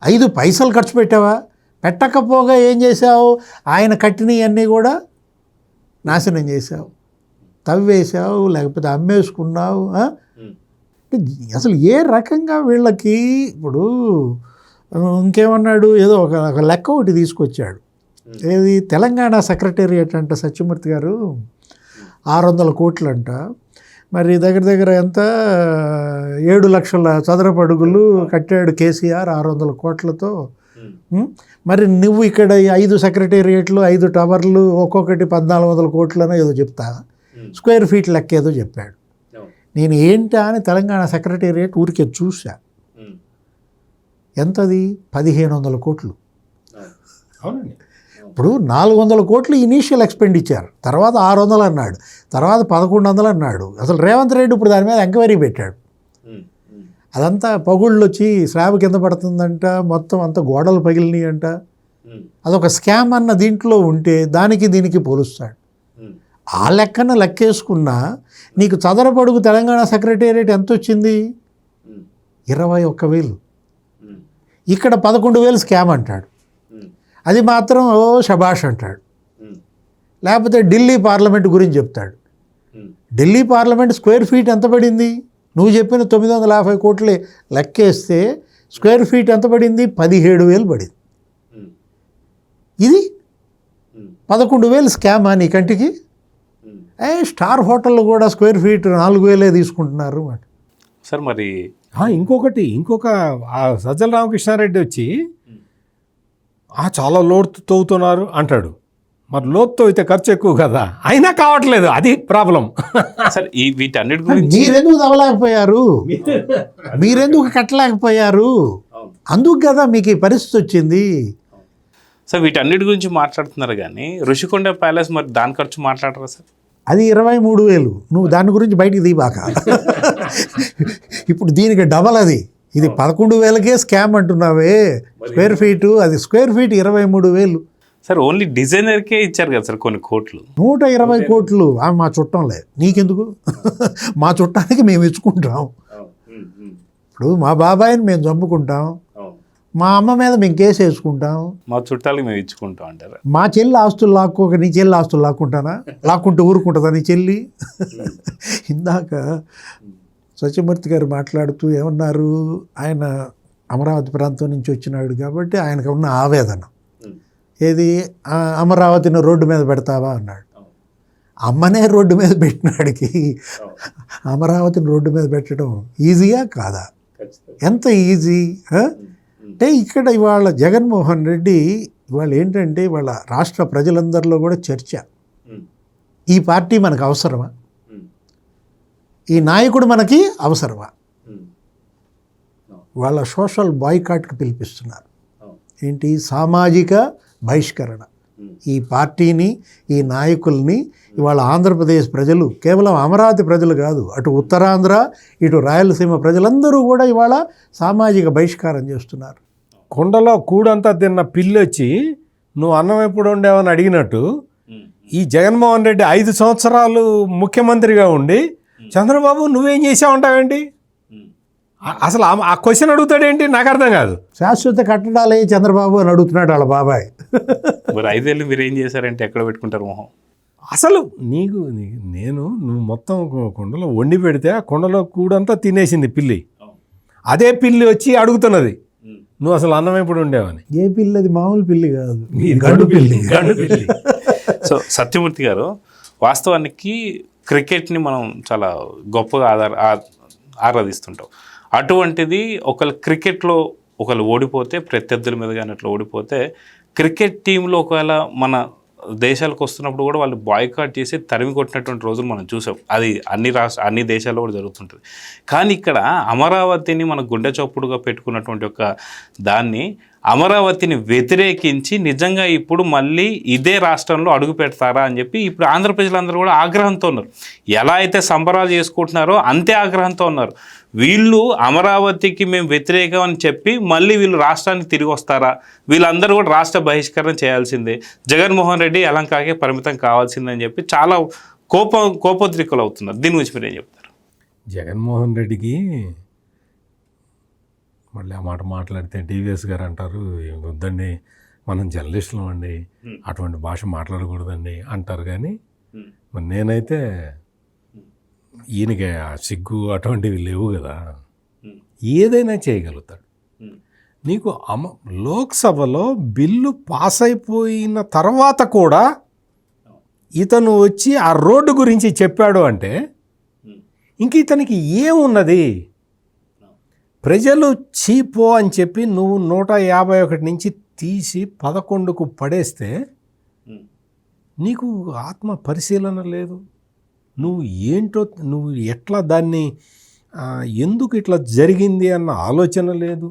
5 పైసలు ఖర్చు పెట్టావా? పెట్టకపోగా ఏం చేసావు? ఆయన కట్టినవన్నీ కూడా నాశనం చేసావు, తవ్వేసావు, లేకపోతే అమ్మేసుకున్నావు. అసలు ఏ రకంగా వీళ్ళకి ఇప్పుడు ఇంకేమన్నాడు? ఏదో ఒక లెక్క ఒకటి తీసుకొచ్చాడు. ఏది? తెలంగాణ సెక్రటేరియట్ అంట సత్యమూర్తి గారు 600 కోట్లు అంట. మరి దగ్గర ఎంత 7 లక్షల చదరపు అడుగులు కట్టాడు కేసీఆర్ 600 కోట్లతో. మరి నువ్వు ఇక్కడ 5 సెక్రటేరియట్లు, 5 టవర్లు, ఒక్కొక్కటి 1,400 కోట్లనో ఏదో చెప్తా, స్క్వేర్ ఫీట్ లెక్క ఏదో చెప్పాడు. నేను ఏంటా అని తెలంగాణ సెక్రటేరియట్ ఊరికే చూసా. ఎంతది? 1,500 కోట్లు. ఇప్పుడు 400 కోట్లు ఇనీషియల్ ఎక్స్పెండిచర్, తర్వాత 600 అన్నాడు, తర్వాత 1,100 అన్నాడు. అసలు రేవంత్ రెడ్డి ఇప్పుడు దాని మీద ఎంక్వైరీ పెట్టాడు. అదంతా పగుళ్ళు వచ్చి స్లాబ్ కింద పడుతుందంట, మొత్తం అంతా గోడలు పగిలినాయి అంట. అదొక స్కామ్ అన్న దీంట్లో ఉంటే దానికి దీనికి పోలుస్తాడు. ఆ లెక్కన లెక్కేసుకున్నా నీకు చదరపడుగు తెలంగాణ సెక్రటేరియట్ ఎంత వచ్చింది? 21,000. ఇక్కడ 11,000 స్కామ్ అంటాడు. అది మాత్రం ఓ శబాష్ అంటాడు. లేకపోతే ఢిల్లీ పార్లమెంట్ గురించి చెప్తాడు. ఢిల్లీ పార్లమెంట్ స్క్వేర్ ఫీట్ ఎంత పడింది? నువ్వు చెప్పిన 950 కోట్లే లెక్కేస్తే స్క్వేర్ ఫీట్ ఎంత పడింది? 17,000 పడింది. ఇది 11,000 స్కామ్ అని కంటికి. స్టార్ హోటల్లో కూడా స్క్వేర్ ఫీట్ 4,000 తీసుకుంటున్నారు మాట. సార్ మరి ఇంకొక సజ్జల రామకృష్ణారెడ్డి వచ్చి చాలా లోతు తవ్వుతున్నారు అంటాడు. మరి లోతు అయితే ఖర్చు ఎక్కువ కదా, అయినా కావట్లేదు, అది ప్రాబ్లం. సార్ వీటన్నిటి గురించి మీరెందుకు తవ్వలేకపోయారు, మీరెందుకు కట్టలేకపోయారు, అందుకు కదా మీకు ఈ పరిస్థితి వచ్చింది. సార్ వీటన్నిటి గురించి మాట్లాడుతున్నారు కానీ ఋషికొండ ప్యాలెస్ మరి దాని ఖర్చు మాట్లాడరా సార్? అది 23,000. నువ్వు దాని గురించి బయటికి తీబాక. ఇప్పుడు దీనికి డబల్ అది. ఇది 11,000కే స్కామ్ అంటున్నావే స్క్వేర్ ఫీటు. అది స్క్వేర్ ఫీట్ 23,000. సార్ ఓన్లీ డిజైనర్కే ఇచ్చారు కదా సార్ కొన్ని కోట్లు. 120 కోట్లు మా చుట్టంలే, నీకెందుకు? మా చుట్టానికి మేము ఇచ్చుకుంటాం. ఇప్పుడు మా బాబాయిని మేము చంపుకుంటాం, మా అమ్మ మీద మేము కేసు వేసుకుంటాం, మా చుట్టాలకి మేము ఇచ్చుకుంటాం అంటారు. మా చెల్లి ఆస్తులు లాక్కోక నీ చెల్లి ఆస్తులు లాక్కుంటానా? లాక్కుంటే ఊరుకుంటుందా నీ చెల్లి? ఇందాక సత్యమూర్తి గారు మాట్లాడుతూ ఏమన్నారు, ఆయన అమరావతి ప్రాంతం నుంచి వచ్చినాడు కాబట్టి ఆయనకు ఉన్న ఆవేదన ఏది, అమరావతిని రోడ్డు మీద పెడతావా అన్నాడు. అమ్మనే రోడ్డు మీద పెట్టినాడికి అమరావతిని రోడ్డు మీద పెట్టడం ఈజీయా కాదా? ఎంత ఈజీ. అంటే ఇక్కడ ఇవాళ జగన్మోహన్ రెడ్డి ఇవాళ ఏంటంటే ఇవాళ రాష్ట్ర ప్రజలందరిలో కూడా చర్చ, ఈ పార్టీ మనకు అవసరమా, ఈ నాయకుడు మనకి అవసరమా? వాళ్ళ సోషల్ బాయ్కాట్కి పిలిపిస్తున్నారు. ఏంటి? సామాజిక బహిష్కరణ. ఈ పార్టీని, ఈ నాయకుల్ని ఇవాళ ఆంధ్రప్రదేశ్ ప్రజలు, కేవలం అమరావతి ప్రజలు కాదు, అటు ఉత్తరాంధ్ర ఇటు రాయలసీమ ప్రజలందరూ కూడా ఇవాళ సామాజిక బహిష్కారం చేస్తున్నారు. కొండలో కూడంతా తిన్న పిల్లి వచ్చి నువ్వు అన్నం ఎప్పుడు ఉండేవని అడిగినట్టు ఈ జగన్మోహన్ రెడ్డి 5 సంవత్సరాలు ముఖ్యమంత్రిగా ఉండి చంద్రబాబు నువ్వేం చేసావంటావేంటి? అసలు ఆ క్వశ్చన్ అడుగుతాడేంటి? నాకు అర్థం కాదు. శాశ్వత కట్టడాలే చంద్రబాబు అని అడుగుతున్నాడు వాళ్ళ బాబాయ్. మరి 5 ఏళ్ళు మీరు ఏం చేశారంటే ఎక్కడ పెట్టుకుంటారు మొహం? అసలు నువ్వు మొత్తం కొండలో వండి పెడితే ఆ కొండలో కూడంతా తినేసింది పిల్లి. అదే పిల్లి వచ్చి అడుగుతున్నది నువ్వు అసలు అన్నం ఎప్పుడు ఉండేవని. ఏ పిల్లి? అది మామూలు పిల్లి కాదు, గండు పిల్లి. గండు పిల్లి. సో సత్యమూర్తి గారు, వాస్తవానికి క్రికెట్ని మనం చాలా గొప్పగా ఆరాధిస్తుంటాం. అటువంటిది ఒకళ్ళు క్రికెట్లో ఒకళ్ళు ఓడిపోతే, ప్రత్యర్థుల మీద కానీ అట్లా ఓడిపోతే, క్రికెట్ టీంలో ఒకవేళ మన దేశాలకు వస్తున్నప్పుడు కూడా వాళ్ళు బాయ్కాట్ చేసి తరిమి కొట్టినటువంటి రోజులు మనం చూసాం. అది అన్ని దేశాల్లో కూడా జరుగుతుంటుంది. కానీ ఇక్కడ అమరావతిని మన గుండె చప్పుడుగా పెట్టుకున్నటువంటి ఒక దాన్ని, అమరావతిని వ్యతిరేకించి నిజంగా ఇప్పుడు మళ్ళీ ఇదే రాష్ట్రంలో అడుగు పెడతారా అని చెప్పి ఇప్పుడు ఆంధ్ర ప్రజలందరూ కూడా ఆగ్రహంతో ఉన్నారు. ఎలా అయితే సంబరాలు చేసుకుంటున్నారో అంతే ఆగ్రహంతో ఉన్నారు. వీళ్ళు అమరావతికి మేము వ్యతిరేకం అని చెప్పి మళ్ళీ వీళ్ళు రాష్ట్రానికి తిరిగి వస్తారా? వీళ్ళందరూ కూడా రాష్ట్ర బహిష్కరణ చేయాల్సిందే, జగన్మోహన్ రెడ్డి యలంకాకే పరిమితం కావాల్సిందని చెప్పి చాలా కోపోద్రిక్తులు అవుతున్నారు. దీని గురించి మీరు ఏం చెప్తారు? జగన్మోహన్ రెడ్డికి మళ్ళీ ఆ మాట మాట్లాడితే టీవీఎస్ గారు అంటారు, వద్దండి మనం జర్నలిస్టులం అండి, అటువంటి భాష మాట్లాడకూడదండి అంటారు. కానీ మరి నేనైతే ఈయనకి ఆ సిగ్గు అటువంటివి లేవు కదా, ఏదైనా చేయగలుగుతాడు. నీకు లోక్సభలో బిల్లు పాస్ అయిపోయిన తర్వాత కూడా ఇతను వచ్చి ఆ రోడ్డు గురించి చెప్పాడు అంటే ఇంక ఇతనికి ఏమున్నది? ప్రజలు చీపో అని చెప్పి నువ్వు 151 నుంచి తీసి 11కు పడేస్తే నీకు ఆత్మ పరిశీలన లేదు. నువ్వు ఏంటో, నువ్వు ఎట్లా దాన్ని ఎందుకు ఇట్లా జరిగింది అన్న ఆలోచన లేదు.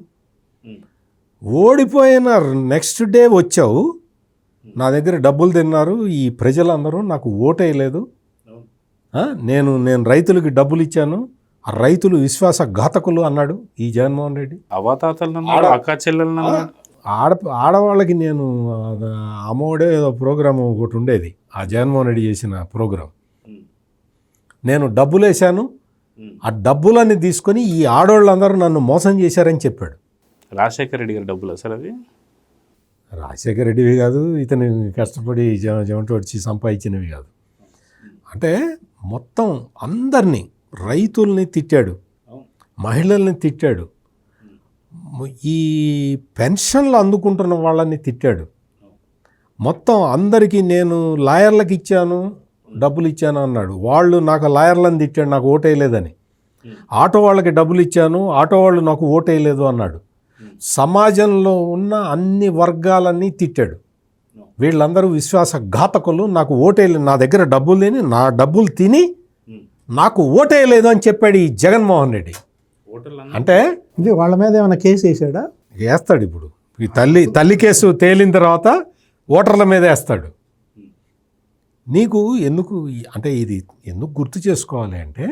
ఓడిపోయిన నెక్స్ట్ డే వచ్చావు, నా దగ్గర డబ్బులు తిన్నారు ఈ ప్రజలందరూ, నాకు ఓటేయలేదు, నేను రైతులకి డబ్బులు ఇచ్చాను, ఆ రైతులు విశ్వాసఘాతకులు అన్నాడు ఈ జగన్మోహన్ రెడ్డి. అవతాతలు అన్నాడు, అక్క చెల్లెలు అన్నాడు. ఆడవాళ్ళకి నేను అమ్మఒడే ఏదో ప్రోగ్రాం ఒకటి ఉండేది, ఆ జగన్మోహన్ రెడ్డి చేసిన ప్రోగ్రాం. నేను డబ్బులు వేశాను, ఆ డబ్బులన్నీ తీసుకొని ఈ ఆడవాళ్ళందరూ నన్ను మోసం చేశారని చెప్పాడు. రాజశేఖర రెడ్డి గారి డబ్బులు సార్ అవి? రాజశేఖర రెడ్డివి కాదు, ఇతను కష్టపడి జమంట వచ్చి సంపాదించినవి కాదు. అంటే మొత్తం అందరినీ, రైతుల్ని తిట్టాడు, మహిళల్ని తిట్టాడు, ఈ పెన్షన్లు అందుకుంటున్న వాళ్ళని తిట్టాడు. మొత్తం అందరికీ నేను లాయర్లకు ఇచ్చాను, డబ్బులు ఇచ్చాను అన్నాడు. వాళ్ళు నాకు లాయర్లను తిట్టాడు, నాకు ఓటేయలేదని. ఆటో వాళ్ళకి డబ్బులు ఇచ్చాను, ఆటో వాళ్ళు నాకు ఓటేయలేదు అన్నాడు. సమాజంలో ఉన్న అన్ని వర్గాలన్నీ తిట్టాడు. వీళ్ళందరూ విశ్వాసఘాతకులు, నాకు ఓటేయలేదు, నా దగ్గర డబ్బులు లేని, నా డబ్బులు తిని నాకు ఓటేయలేదు అని చెప్పాడు ఈ జగన్మోహన్ రెడ్డి. అంటే వాళ్ళ మీద ఏమైనా కేసు వేసాడా? వేస్తాడు. ఇప్పుడు ఈ తల్లి కేసు తేలిన తర్వాత ఓటర్ల మీద వేస్తాడు. నీకు ఎందుకు అంటే ఇది ఎందుకు గుర్తు చేసుకోవాలి అంటే,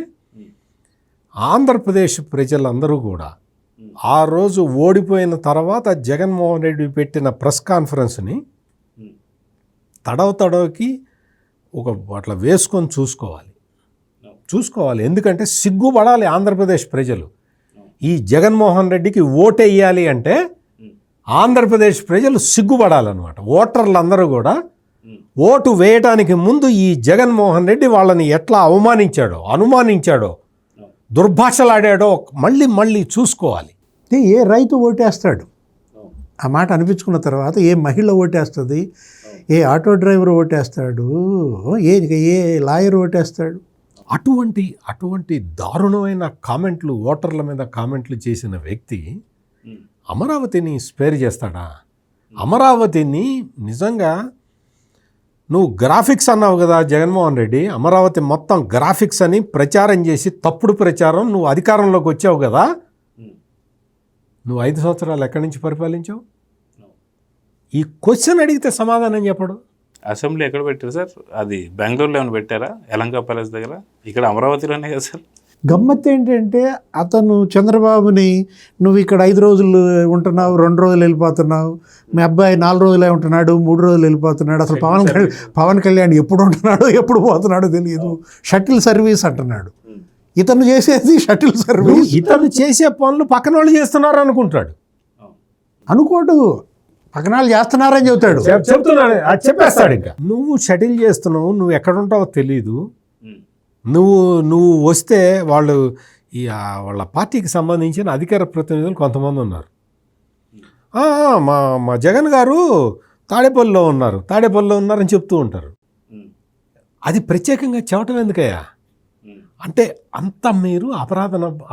ఆంధ్రప్రదేశ్ ప్రజలందరూ కూడా ఆ రోజు ఓడిపోయిన తర్వాత జగన్మోహన్ రెడ్డి పెట్టిన ప్రెస్ కాన్ఫరెన్స్ని తడవకి అట్లా వేసుకొని చూసుకోవాలి. ఎందుకంటే సిగ్గుపడాలి ఆంధ్రప్రదేశ్ ప్రజలు. ఈ జగన్మోహన్ రెడ్డికి ఓటేయాలి అంటే ఆంధ్రప్రదేశ్ ప్రజలు సిగ్గుపడాలన్నమాట. ఓటర్లందరూ కూడా ఓటు వేయటానికి ముందు ఈ జగన్మోహన్ రెడ్డి వాళ్ళని ఎట్లా అనుమానించాడో, దుర్భాషలాడాడో మళ్ళీ చూసుకోవాలి. ఏ రైతు ఓటేస్తాడు? ఆ మాట అనిపించుకున్న తర్వాత ఏ మహిళ ఓటేస్తుంది, ఏ ఆటో డ్రైవర్ ఓటేస్తాడు, ఏ లాయర్ ఓటేస్తాడు? అటువంటి దారుణమైన కామెంట్లు, ఓటర్ల మీద కామెంట్లు చేసిన వ్యక్తి అమరావతిని స్పేర్ చేస్తాడా? అమరావతిని నిజంగా నువ్వు గ్రాఫిక్స్ అన్నావు కదా జగన్మోహన్ రెడ్డి, అమరావతి మొత్తం గ్రాఫిక్స్ అని ప్రచారం చేసి, తప్పుడు ప్రచారం, నువ్వు అధికారంలోకి వచ్చావు కదా, నువ్వు 5 సంవత్సరాలు ఎక్కడి నుంచి పరిపాలించావు? ఈ క్వశ్చన్ అడిగితే సమాధానం చెప్పడు. అసెంబ్లీ ఎక్కడ పెట్టారు సార్? అది బెంగళూరులో ఏమైనా పెట్టారా? ఎలంకా ప్యాలెస్ దగ్గర? ఇక్కడ అమరావతిలోనే కదా సార్. గమ్మత్ ఏంటంటే అతను చంద్రబాబుని, నువ్వు ఇక్కడ 5 రోజులు ఉంటున్నావు, 2 రోజులు వెళ్ళిపోతున్నావు, మీ అబ్బాయి 4 రోజులే ఉంటున్నాడు, 3 రోజులు వెళ్ళిపోతున్నాడు, అసలు పవన్ కళ్యాణ్ ఎప్పుడు ఉంటున్నాడో ఎప్పుడు పోతున్నాడో తెలియదు, షటిల్ సర్వీస్ అంటున్నాడు. ఇతను చేసేది షటిల్ సర్వీస్. ఇతను చేసే పనులు పక్కన వాళ్ళు చేస్తున్నారు అనుకుంటాడు. అనుకోడు, పక్కన వాళ్ళు చేస్తున్నారని చెబుతాడు. చెప్తున్నాడు, చెప్పేస్తాడు. ఇంకా నువ్వు షటిల్ చేస్తున్నావు, నువ్వు ఎక్కడుంటావో తెలీదు. నువ్వు వస్తే వాళ్ళ పార్టీకి సంబంధించిన అధికార ప్రతినిధులు కొంతమంది ఉన్నారు. మా జగన్ గారు తాడేపల్లిలో ఉన్నారని చెప్తూ ఉంటారు. అది ప్రత్యేకంగా చెప్పటం ఎందుకయ్యా? అంటే అంత మీరు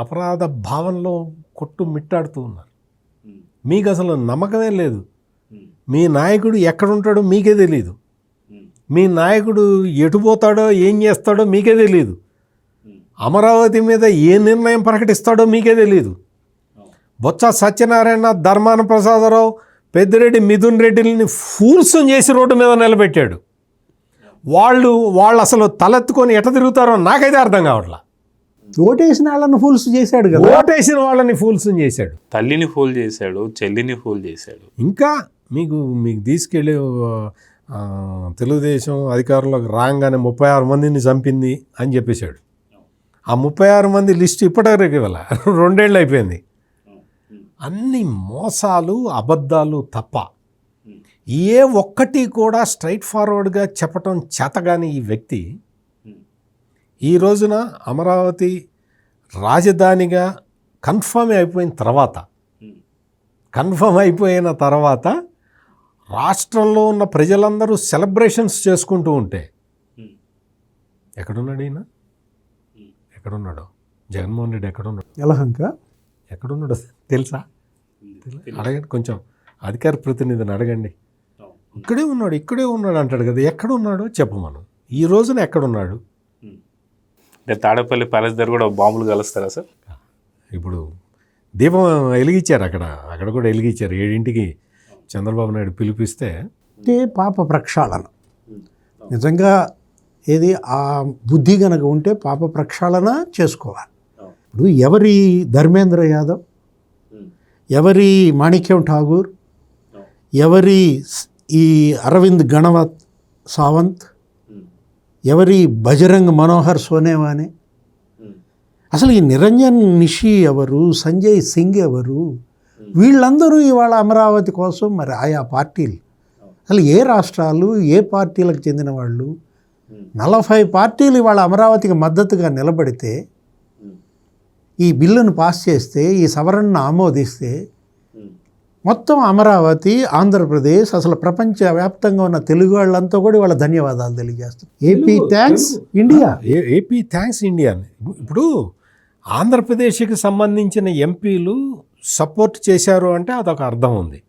అపరాధ భావంలో కొట్టుమిట్టాడుతూ ఉన్నారు. మీకు అసలు నమ్మకమే లేదు. మీ నాయకుడు ఎక్కడుంటాడో మీకే తెలియదు. మీ నాయకుడు ఎటు పోతాడో, ఏం చేస్తాడో మీకే తెలియదు. అమరావతి మీద ఏ నిర్ణయం ప్రకటిస్తాడో మీకే తెలియదు. బొత్స సత్యనారాయణ, ధర్మాన ప్రసాదరావు, పెద్దిరెడ్డి, మిథున్ రెడ్డిని ఫూల్స్ చేసి రోడ్డు మీద నిలబెట్టాడు. వాళ్ళు అసలు తలెత్తుకొని ఎట్ట తిరుగుతారో నాకైతే అర్థం కావట్లా. ఓటేసిన వాళ్ళని ఫూల్స్ చేశాడు కదా. ఓటేసిన వాళ్ళని ఫూల్స్ చేశాడు, తల్లిని ఫూల్ చేశాడు, చెల్లిని ఫూల్ చేశాడు. ఇంకా మీకు తీసుకెళ్ళి తెలుగుదేశం అధికారంలోకి రాగానే 36 మందిని చంపింది అని చెప్పేశాడు. ఆ 36 మంది లిస్టు ఇప్పటివరకు ఇవ్వాల, 2 ఏళ్ళు అయిపోయింది. అన్ని మోసాలు, అబద్ధాలు తప్ప ఏ ఒక్కటి కూడా స్ట్రైట్ ఫార్వర్డ్గా చెప్పటం చేతగాని ఈ వ్యక్తి ఈ రోజున అమరావతి రాజధానిగా కన్ఫర్మ్ అయిపోయిన తర్వాత రాష్ట్రంలో ఉన్న ప్రజలందరూ సెలబ్రేషన్స్ చేసుకుంటూ ఉంటే ఎక్కడున్నాడు ఈయన? ఎక్కడున్నాడు జగన్మోహన్ రెడ్డి? ఎక్కడున్నాడో తెలుసా? అడగండి, కొంచెం అధికార ప్రతినిధిని అడగండి. ఇక్కడే ఉన్నాడు అంటాడు కదా, ఎక్కడున్నాడో చెప్పమను. ఈ రోజున ఎక్కడున్నాడు? అంటే తాడేపల్లి ప్యాలెస్ దగ్గర కూడా బాంబులు కలుస్తారా సార్? ఇప్పుడు దీపం వెలిగించారు, అక్కడ కూడా వెలిగించారు. 7ంటికి చంద్రబాబు నాయుడు పిలిపిస్తే పాప ప్రక్షాళన నిజంగా ఏది ఆ బుద్ధి కనుక ఉంటే పాప ప్రక్షాళన చేసుకోవాలి. ఇప్పుడు ఎవరి ధర్మేంద్ర యాదవ్, ఎవరి మాణిక్యం ఠాగూర్, ఎవరి ఈ అరవింద్ గణవత్ సావంత్, ఎవరి బజరంగ్ మనోహర్ సోనేవానే, అసలు ఈ నిరంజన్ నిషి ఎవరు, సంజయ్ సింగ్ ఎవరు, వీళ్ళందరూ ఇవాళ అమరావతి కోసం మరి ఆయా పార్టీలు, అసలు ఏ రాష్ట్రాలు ఏ పార్టీలకు చెందిన వాళ్ళు, 40 పార్టీలు ఇవాళ అమరావతికి మద్దతుగా నిలబడితే, ఈ బిల్లును పాస్ చేస్తే, ఈ సవరణను ఆమోదిస్తే మొత్తం అమరావతి, ఆంధ్రప్రదేశ్, అసలు ప్రపంచవ్యాప్తంగా ఉన్న తెలుగు వాళ్ళంతా కూడా వాళ్ళ ధన్యవాదాలు తెలియజేస్తారు. AP thanks India. AP thanks India. ఇప్పుడు ఆంధ్రప్రదేశ్కి సంబంధించిన ఎంపీలు సపోర్ట్ చేశారు అంటే అదొక అర్థం ఉంది.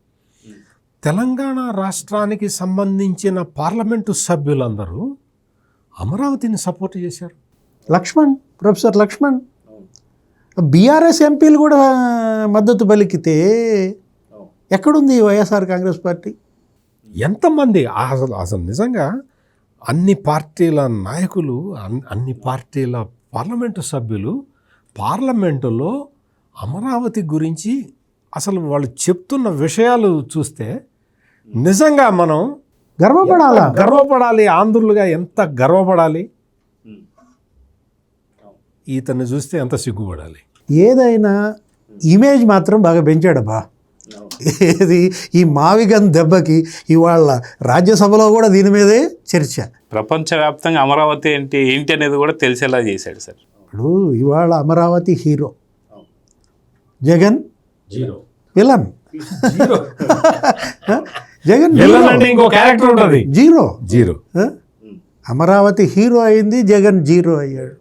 తెలంగాణ రాష్ట్రానికి సంబంధించిన పార్లమెంటు సభ్యులందరూ అమరావతిని సపోర్ట్ చేశారు. ప్రొఫెసర్ లక్ష్మణ్, బీఆర్ఎస్ ఎంపీలు కూడా మద్దతు పలికితే ఎక్కడుంది వైఎస్ఆర్ కాంగ్రెస్ పార్టీ? ఎంతమంది అసలు నిజంగా అన్ని పార్టీల నాయకులు, అన్ని పార్టీల పార్లమెంటు సభ్యులు పార్లమెంటులో అమరావతి గురించి అసలు వాళ్ళు చెప్తున్న విషయాలు చూస్తే నిజంగా మనం గర్వపడాలి. ఆంధ్రులుగా ఎంత గర్వపడాలి. ఈతన్ని చూస్తే ఎంత సిగ్గుపడాలి. ఏదైనా ఇమేజ్ మాత్రం బాగా పెంచాడబ్బా. ఏది ఈ మావిగన్ దెబ్బకి ఇవాళ రాజ్యసభలో కూడా దీని మీదే చర్చ. ప్రపంచవ్యాప్తంగా అమరావతి ఏంటి అనేది కూడా తెలిసేలా చేశాడు సార్. ఇప్పుడు ఇవాళ అమరావతి హీరో, జగన్ విలన్. జగన్ ఇంకో క్యారెక్టర్ ఉంటుంది, జీరో. అమరావతి హీరో అయింది, జగన్ జీరో అయ్యాడు.